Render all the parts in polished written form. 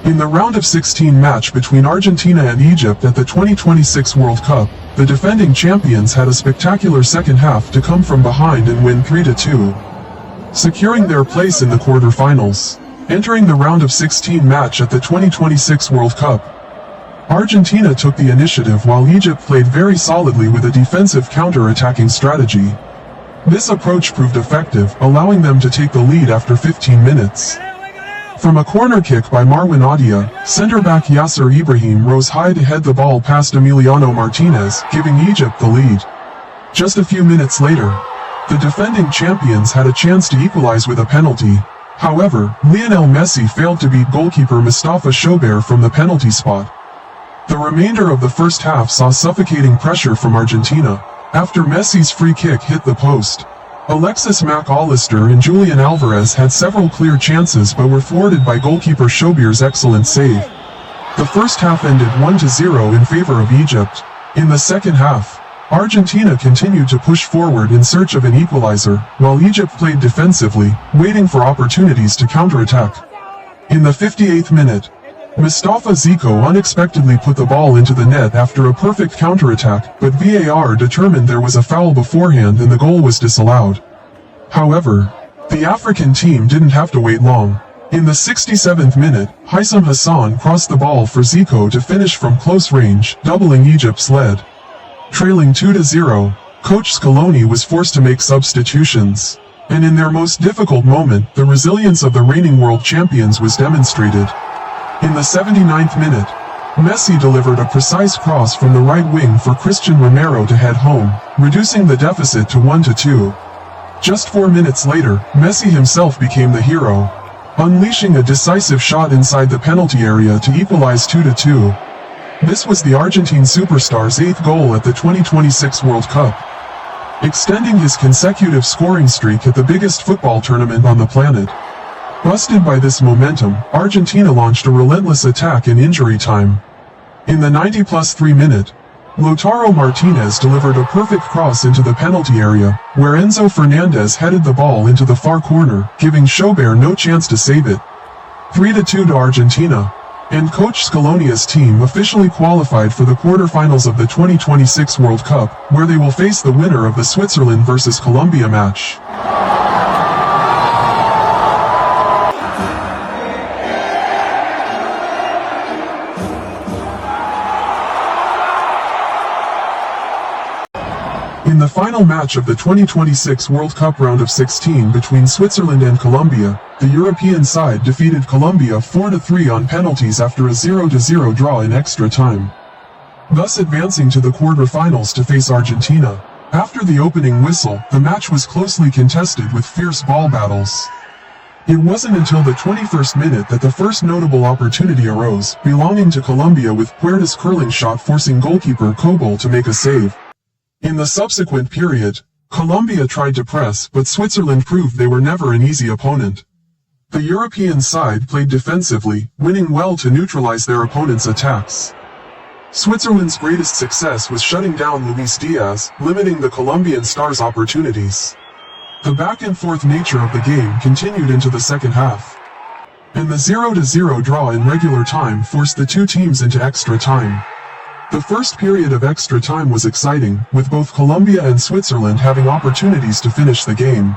In the round of 16 match between Argentina and Egypt at the 2026 World Cup, the defending champions had a spectacular second half to come from behind and win 3-2, securing their place in the quarter-finals. Entering the round of 16 match at the 2026 World Cup, Argentina took the initiative while Egypt played very solidly with a defensive counter-attacking strategy. This approach proved effective, allowing them to take the lead after 15 minutes. From a corner kick by Marwan Adia, centre-back Yasser Ibrahim rose high to head the ball past Emiliano Martinez, giving Egypt the lead. Just a few minutes later, the defending champions had a chance to equalize with a penalty. However, Lionel Messi failed to beat goalkeeper Mustafa Shobair from the penalty spot. The remainder of the first half saw suffocating pressure from Argentina. After Messi's free kick hit the post, Alexis Mac Allister and Julian Alvarez had several clear chances but were thwarted by goalkeeper Shobair's excellent save. The first half ended 1-0 in favor of Egypt. In the second half, Argentina continued to push forward in search of an equalizer, while Egypt played defensively, waiting for opportunities to counterattack. In the 58th minute, Mustafa Zico unexpectedly put the ball into the net after a perfect counterattack, but VAR determined there was a foul beforehand and the goal was disallowed. However, the African team didn't have to wait long. In the 67th minute, Haitham Hassan crossed the ball for Zico to finish from close range, doubling Egypt's lead. Trailing 2-0, coach Scaloni was forced to make substitutions. And in their most difficult moment, the resilience of the reigning world champions was demonstrated. In the 79th minute, Messi delivered a precise cross from the right wing for Christian Romero to head home, reducing the deficit to 1-2. Just 4 minutes later, Messi himself became the hero, unleashing a decisive shot inside the penalty area to equalize 2-2. This was the Argentine superstar's 8th goal at the 2026 World Cup, extending his consecutive scoring streak at the biggest football tournament on the planet. Busted by this momentum, Argentina launched a relentless attack in injury time. In the 90+3 minute, Lautaro Martinez delivered a perfect cross into the penalty area, where Enzo Fernandez headed the ball into the far corner, giving Shobair no chance to save it. 3-2 to Argentina, and coach Scaloni's team officially qualified for the quarterfinals of the 2026 World Cup, where they will face the winner of the Switzerland vs Colombia match. In the final match of the 2026 World Cup round of 16 between Switzerland and Colombia, the European side defeated Colombia 4-3 on penalties after a 0-0 draw in extra time, thus advancing to the quarter-finals to face Argentina. After the opening whistle, the match was closely contested with fierce ball battles. It wasn't until the 21st minute that the first notable opportunity arose, belonging to Colombia, with Puerta's curling shot forcing goalkeeper Kobel to make a save. In the subsequent period, Colombia tried to press, but Switzerland proved they were never an easy opponent. The European side played defensively, winning well to neutralize their opponent's attacks. Switzerland's greatest success was shutting down Luis Diaz, limiting the Colombian stars' opportunities. The back-and-forth nature of the game continued into the second half, and the 0-0 draw in regular time forced the two teams into extra time. The first period of extra time was exciting, with both Colombia and Switzerland having opportunities to finish the game.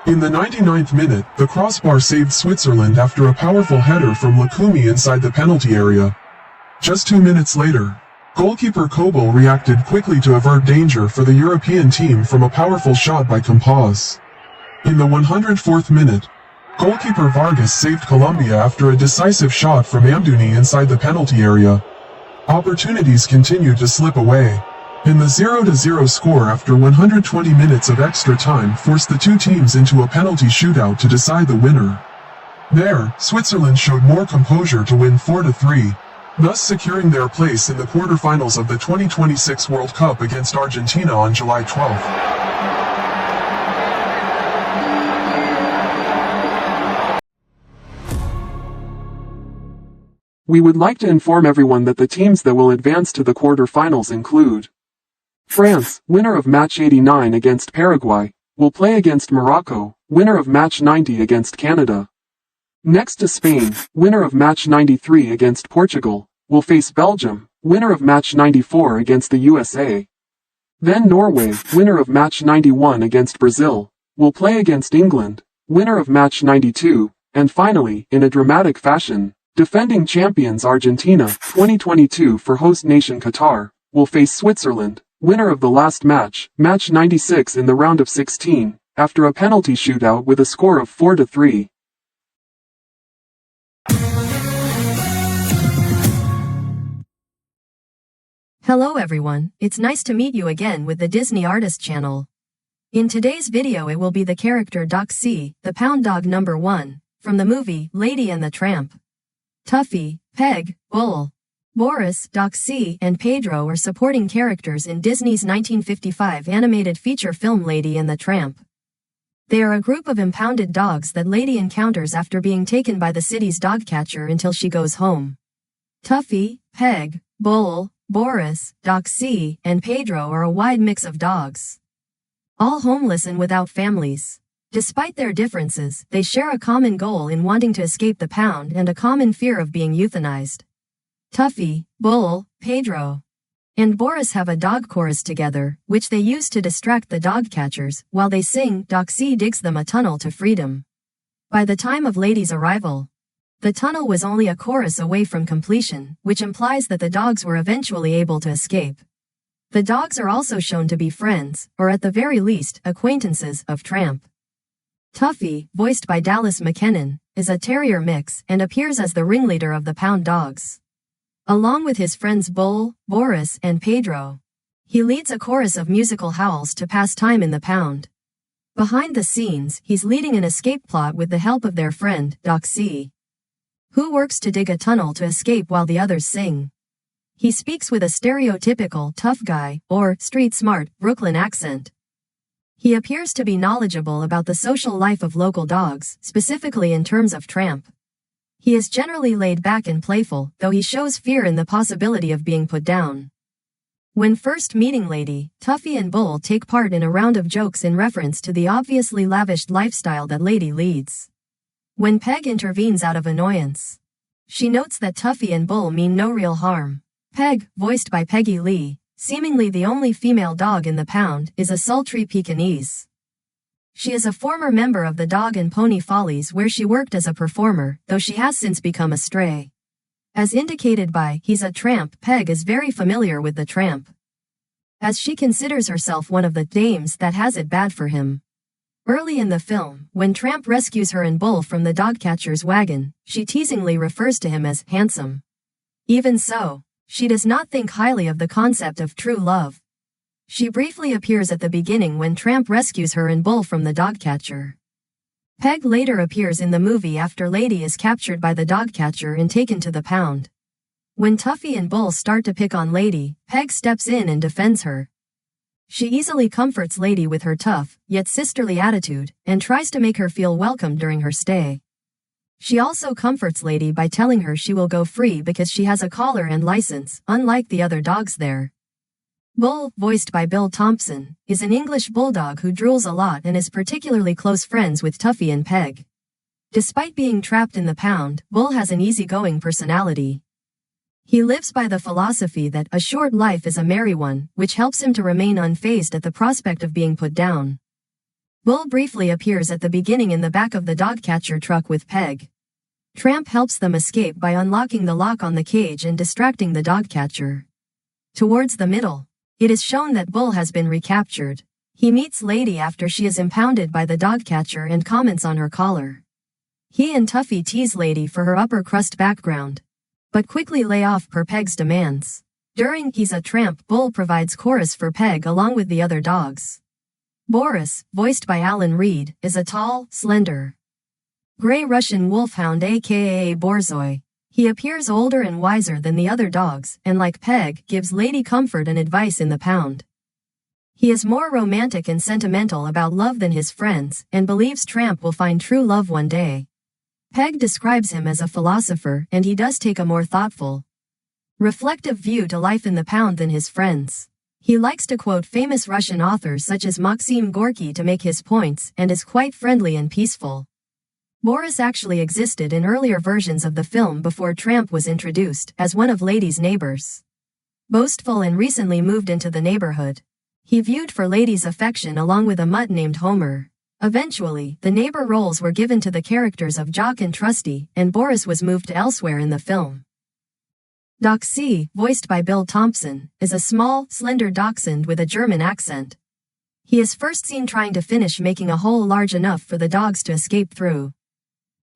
In the 99th minute, the crossbar saved Switzerland after a powerful header from Lukumi inside the penalty area. Just 2 minutes later, goalkeeper Kobel reacted quickly to avert danger for the European team from a powerful shot by Campaz. In the 104th minute, goalkeeper Vargas saved Colombia after a decisive shot from Amdouni inside the penalty area. Opportunities continued to slip away, and the 0-0 score after 120 minutes of extra time forced the two teams into a penalty shootout to decide the winner. There, Switzerland showed more composure to win 4-3, thus securing their place in the quarterfinals of the 2026 World Cup against Argentina on July 12. We would like to inform everyone that the teams that will advance to the quarterfinals include France, winner of match 89 against Paraguay, will play against Morocco, winner of match 90 against Canada. Next to Spain, winner of match 93 against Portugal, will face Belgium, winner of match 94 against the USA. Then Norway, winner of match 91 against Brazil, will play against England, winner of match 92, and finally, in a dramatic fashion, defending champions Argentina, 2022 for host nation Qatar, will face Switzerland, winner of the last match, match 96 in the round of 16, after a penalty shootout with a score of 4-3. Hello everyone, it's nice to meet you again with the Disney Artist channel. In today's video it will be the character Dachsie, the pound dog number 1, from the movie Lady and the Tramp. Tuffy, Peg, Bull, Boris, Dachsie, and Pedro are supporting characters in Disney's 1955 animated feature film Lady and the Tramp. They are a group of impounded dogs that Lady encounters after being taken by the city's dog catcher until she goes home. Tuffy, Peg, Bull, Boris, Dachsie, and Pedro are a wide mix of dogs, all homeless and without families. Despite their differences, they share a common goal in wanting to escape the pound and a common fear of being euthanized. Tuffy, Bull, Pedro, and Boris have a dog chorus together, which they use to distract the dog catchers. While they sing, Dachsie digs them a tunnel to freedom. By the time of Lady's arrival, the tunnel was only a chorus away from completion, which implies that the dogs were eventually able to escape. The dogs are also shown to be friends, or at the very least, acquaintances, of Tramp. Tuffy, voiced by Dallas McKennon, is a terrier mix and appears as the ringleader of the pound dogs. Along with his friends Bull, Boris, and Pedro, he leads a chorus of musical howls to pass time in the pound. Behind the scenes, he's leading an escape plot with the help of their friend, Dachsie, who works to dig a tunnel to escape while the others sing. He speaks with a stereotypical tough guy, or street-smart, Brooklyn accent. He appears to be knowledgeable about the social life of local dogs, specifically in terms of Tramp. He is generally laid back and playful, though he shows fear in the possibility of being put down. When first meeting Lady, Tuffy and Bull take part in a round of jokes in reference to the obviously lavish lifestyle that Lady leads. When Peg intervenes out of annoyance, she notes that Tuffy and Bull mean no real harm. Peg, voiced by Peggy Lee, seemingly the only female dog in the pound, is a sultry Pekingese. She is a former member of the Dog and Pony Follies where she worked as a performer, though she has since become a stray. As indicated by He's a Tramp, Peg is very familiar with the Tramp, as she considers herself one of the dames that has it bad for him. Early in the film, when Tramp rescues her and Bull from the dog catcher's wagon, she teasingly refers to him as handsome. Even so, she does not think highly of the concept of true love. She briefly appears at the beginning when Tramp rescues her and Bull from the dog catcher. Peg later appears in the movie after Lady is captured by the dog catcher and taken to the pound. When Tuffy and Bull start to pick on Lady, Peg steps in and defends her. She easily comforts Lady with her tough, yet sisterly attitude, and tries to make her feel welcome during her stay. She also comforts Lady by telling her she will go free because she has a collar and license, unlike the other dogs there. Bull, voiced by Bill Thompson, is an English bulldog who drools a lot and is particularly close friends with Tuffy and Peg. Despite being trapped in the pound, Bull has an easygoing personality. He lives by the philosophy that a short life is a merry one, which helps him to remain unfazed at the prospect of being put down. Bull briefly appears at the beginning in the back of the dog catcher truck with Peg. Tramp helps them escape by unlocking the lock on the cage and distracting the dog catcher. Towards the middle, it is shown that Bull has been recaptured. He meets Lady after she is impounded by the dog catcher and comments on her collar. He and Tuffy tease Lady for her upper crust background, but quickly lay off per Peg's demands. During He's a Tramp, Bull provides chorus for Peg along with the other dogs. Boris, voiced by Alan Reed, is a tall, slender, gray Russian wolfhound aka Borzoi. He appears older and wiser than the other dogs and, like Peg, gives Lady comfort and advice in the pound. He is more romantic and sentimental about love than his friends and believes Tramp will find true love one day. Peg describes him as a philosopher, and he does take a more thoughtful, reflective view to life in the pound than his friends. He likes to quote famous Russian authors such as Maxim Gorky to make his points and is quite friendly and peaceful. Boris actually existed in earlier versions of the film before Tramp was introduced as one of Lady's neighbors. Boastful and recently moved into the neighborhood. He viewed for Lady's affection along with a mutt named Homer. Eventually, the neighbor roles were given to the characters of Jock and Trusty, and Boris was moved to elsewhere in the film. Dachsie, voiced by Bill Thompson, is a small, slender dachshund with a German accent. He is first seen trying to finish making a hole large enough for the dogs to escape through.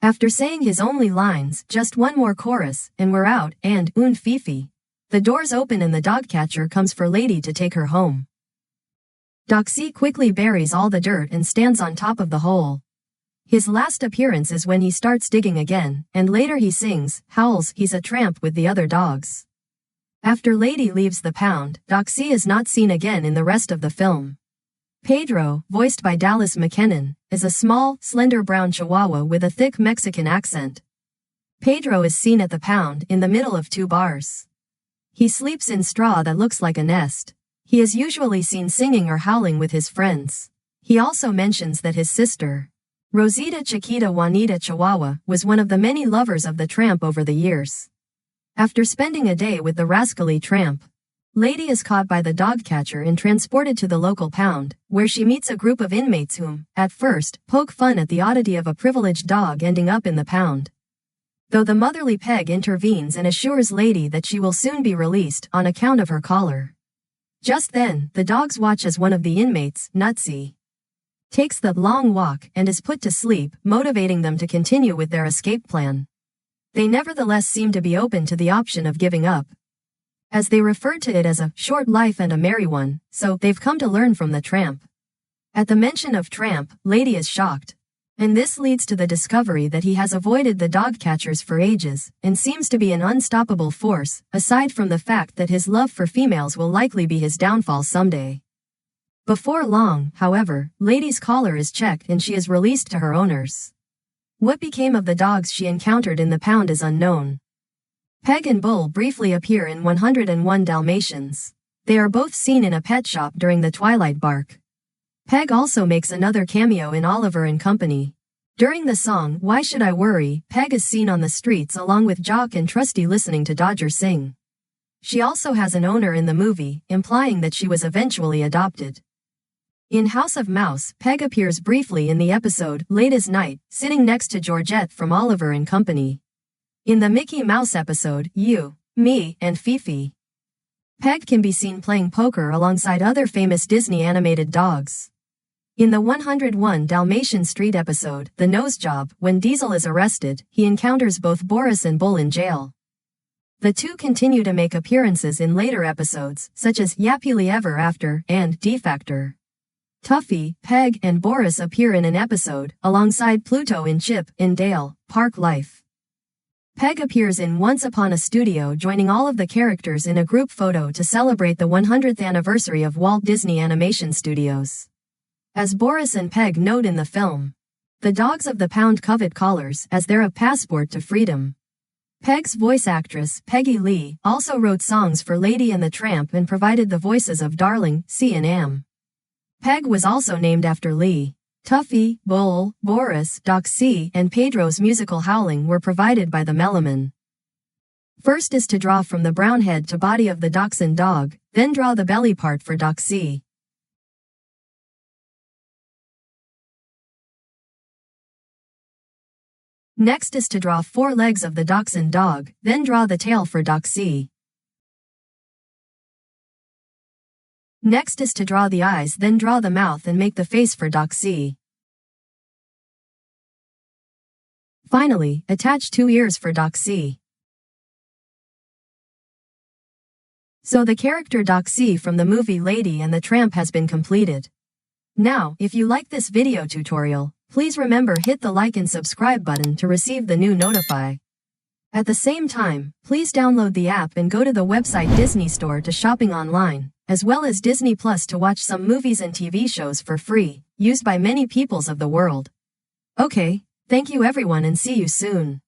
After saying his only lines, just one more chorus, and we're out, and Fifi, the doors open and the dog catcher comes for Lady to take her home. Dachsie quickly buries all the dirt and stands on top of the hole. His last appearance is when he starts digging again, and later he howls, He's a Tramp with the other dogs. After Lady leaves the pound, Dachsie is not seen again in the rest of the film. Pedro, voiced by Dallas McKennon, is a small, slender brown chihuahua with a thick Mexican accent. Pedro is seen at the pound in the middle of two bars. He sleeps in straw that looks like a nest. He is usually seen singing or howling with his friends. He also mentions that his sister, Rosita Chiquita Juanita Chihuahua, was one of the many lovers of the Tramp over the years. After spending a day with the rascally Tramp, Lady is caught by the dog catcher and transported to the local pound, where she meets a group of inmates whom, at first, poke fun at the oddity of a privileged dog ending up in the pound. Though the motherly Peg intervenes and assures Lady that she will soon be released on account of her collar. Just then, the dogs watch as one of the inmates, Dachsie, takes the long walk and is put to sleep, motivating them to continue with their escape plan. They nevertheless seem to be open to the option of giving up, as they referred to it as a short life and a merry one, so they've come to learn from the Tramp. At the mention of Tramp, Lady is shocked, and this leads to the discovery that he has avoided the dog catchers for ages and seems to be an unstoppable force, aside from the fact that his love for females will likely be his downfall someday. Before long, however, Lady's collar is checked and she is released to her owners. What became of the dogs she encountered in the pound is unknown. Peg and Bull briefly appear in 101 Dalmatians. They are both seen in a pet shop during the Twilight Bark. Peg also makes another cameo in Oliver and Company. During the song Why Should I Worry, Peg is seen on the streets along with Jock and Trusty listening to Dodger sing. She also has an owner in the movie, implying that she was eventually adopted. In House of Mouse, Peg appears briefly in the episode Late as Night, sitting next to Georgette from Oliver and Company. In the Mickey Mouse episode You, Me, and Fifi, Peg can be seen playing poker alongside other famous Disney animated dogs. In the 101 Dalmatian Street episode The Nose Job, when Diesel is arrested, he encounters both Boris and Bull in jail. The two continue to make appearances in later episodes, such as Yappily Ever After and D-Factor. Tuffy, Peg, and Boris appear in an episode, alongside Pluto in Chip and Dale, Park Life. Peg appears in Once Upon a Studio, joining all of the characters in a group photo to celebrate the 100th anniversary of Walt Disney Animation Studios. As Boris and Peg note in the film, the dogs of the pound covet collars as they're a passport to freedom. Peg's voice actress, Peggy Lee, also wrote songs for Lady and the Tramp and provided the voices of Darling, C and Am. Peg was also named after Lee. Tuffy, Bull, Boris, Dachsie, and Pedro's musical howling were provided by the Melloman. First is to draw from the brown head to body of the dachshund dog, then draw the belly part for Dachsie. Next is to draw 4 legs of the dachshund dog, then draw the tail for Dachsie. Next is to draw the eyes, then draw the mouth and make the face for Dachsie. Finally, attach 2 ears for Dachsie. So the character Dachsie from the movie Lady and the Tramp has been completed. Now, if you like this video tutorial, please remember hit the like and subscribe button to receive the new notify. At the same time, please download the app and go to the website DisneyStore to shopping online, as well as Disney Plus to watch some movies and TV shows for free, used by many peoples of the world. Okay, thank you everyone and see you soon.